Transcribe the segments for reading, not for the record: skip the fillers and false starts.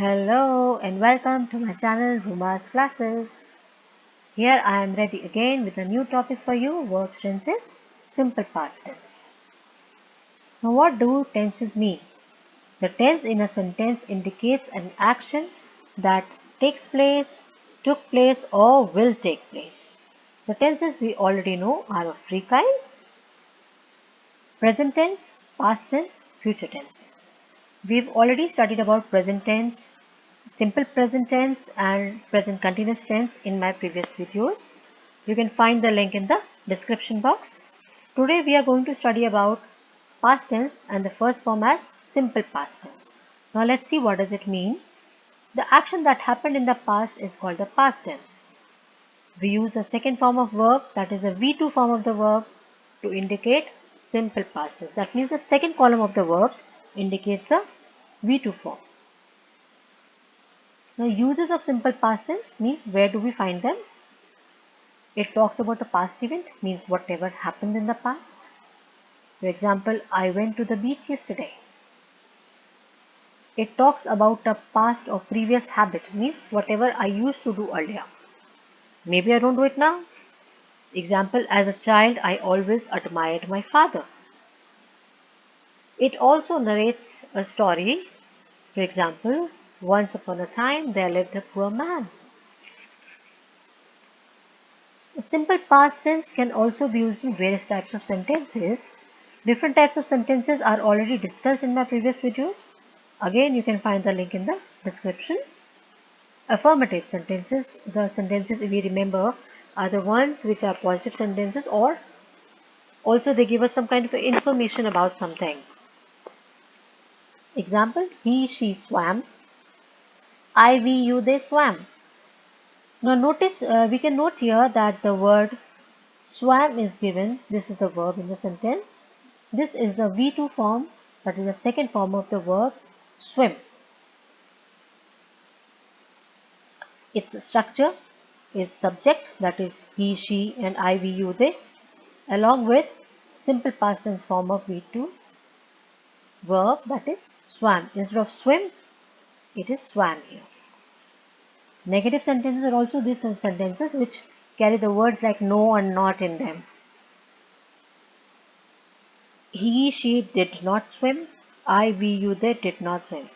Hello and welcome to my channel Ruma's Classes. Here I am ready again with a new topic for you, verb tenses, simple past tense. Now what do tenses mean? The tense in a sentence indicates an action that takes place, took place or will take place. The tenses we already know are of three kinds: present tense, past tense, future tense. We've already studied about present tense, simple present tense and present continuous tense in my previous videos. You can find the link in the description box. Today we are going to study about past tense and the first form as simple past tense. Now let's see what does it mean. The action that happened in the past is called the past tense. We use the second form of verb, that is the V2 form of the verb, to indicate simple past tense. That means the second column of the verbs indicates the V2 form. Now uses of simple past tense means where do we find them? It talks about a past event, means whatever happened in the past. For example, I went to the beach yesterday. It talks about a past or previous habit, means whatever I used to do earlier. Maybe I don't do it now. Example, as a child I always admired my father. It also narrates a story. For example, once upon a time there lived a poor man. The simple past tense can also be used in various types of sentences. Different types of sentences are already discussed in my previous videos. Again, you can find the link in the description. Affirmative sentences, the sentences we remember are the ones which are positive sentences, or also they give us some kind of information about something. Example, he, she swam. I, we, you, they swam. Now notice, we can note here that the word swam is given. This is the verb in the sentence. This is the V2 form, that is the second form of the verb swim. Its structure is subject, that is he, she and I, we, you, they, along with simple past tense form of V2 verb, that is swam. Instead of swim, it is swam here. Negative sentences are also these sentences which carry the words like no and not in them. He, she did not swim. I, we, you, they did not swim.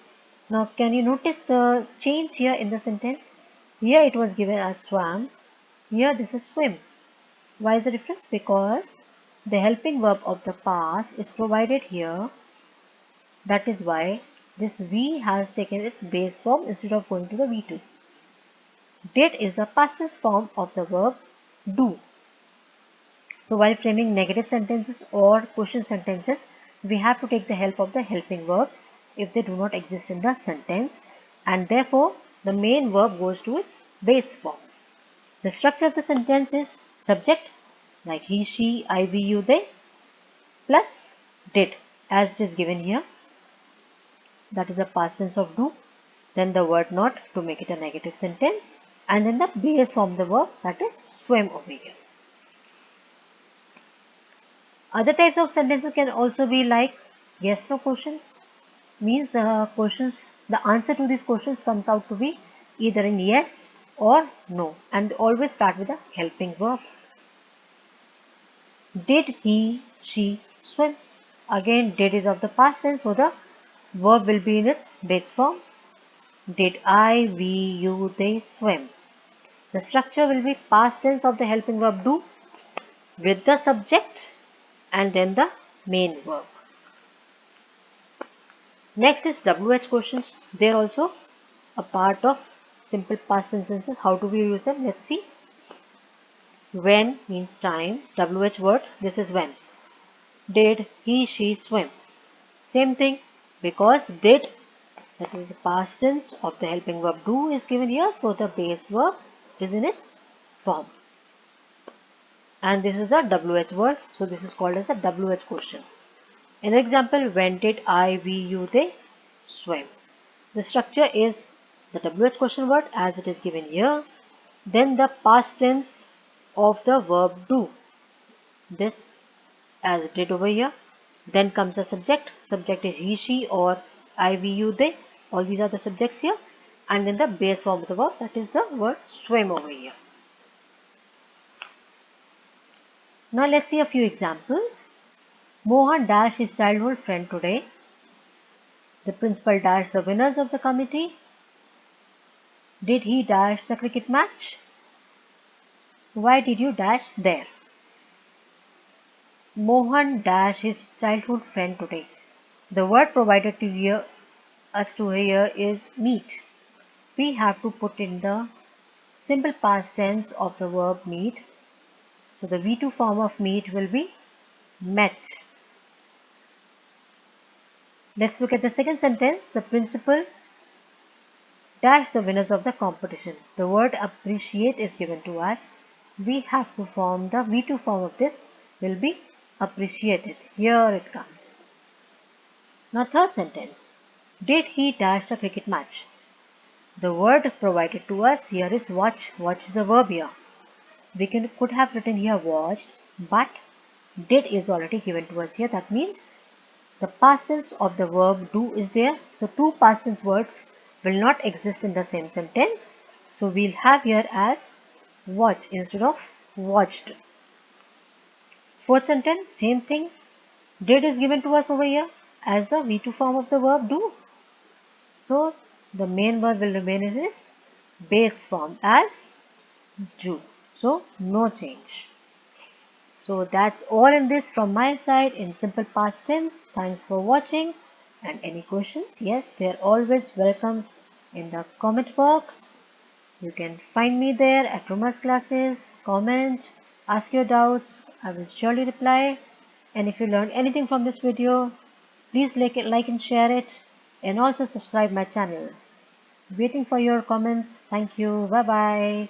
Now, can you notice the change here in the sentence? Here it was given as swam. Here this is swim. Why is the difference? Because the helping verb of the past is provided here. That is why this V has taken its base form instead of going to the V2. Did is the past tense form of the verb do. So while framing negative sentences or question sentences, we have to take the help of the helping verbs if they do not exist in the sentence, and therefore the main verb goes to its base form. The structure of the sentence is subject, like he, she, I, we, you, they, plus did, as it is given here. That is the past tense of do, then the word not to make it a negative sentence, and then the base form of the verb, that is swim over here. Other types of sentences can also be like yes no questions, means the answer to these questions comes out to be either in yes or no, and always start with a helping verb. Did he, she swim? Again, did is of the past tense, so the verb will be in its base form. Did I, we, you, they swim? The structure will be past tense of the helping verb do with the subject and then the main verb. Next is WH questions. They are also a part of simple past tense sentences. How do we use them? Let's see. When means time. WH word, this is when. Did he, she swim? Same thing, because did, that is the past tense of the helping verb do, is given here, so the base verb is in its form. And this is the WH word, so this is called as a WH question. An example, when did I, we, you, they swim? The structure is the WH question word as it is given here, then the past tense of the verb do, this as it did over here, then comes the subject. Subject is he, she or I, we, you, they. All these are the subjects here. and in the base form of the verb, that is the word swim over here. Now let's see a few examples. Mohan dashed his childhood friend today. The principal dashed the winners of the committee. Did he dash the cricket match? Why did you dash there? Mohan dashed his childhood friend today. The word provided to us to hear is meet. We have to put in the simple past tense of the verb meet. So the V2 form of meet will be met. Let's look at the second sentence. The principal dashed the winners of the competition. The word appreciate is given to us. We have to form the V2 form of this will be appreciated. Here it comes. Now third sentence. Did he dash the cricket match? The word provided to us here is watch. Watch is a verb here. We could have written here watched, but did is already given to us here. That means the past tense of the verb do is there. So two past tense words will not exist in the same sentence. So we'll have here as watch instead of watched. Fourth sentence, same thing. Did is given to us over here as the V2 form of the verb do. So the main verb will remain in its base form as do. So no change. So that's all in this from my side in simple past tense. Thanks for watching, and any questions, yes, they're always welcome in the comment box. You can find me there at Ruma's classes. Comment, ask your doubts, I will surely reply. And if you learned anything from this video, please like and share it, and also subscribe my channel. Waiting for your comments. Thank you. Bye bye.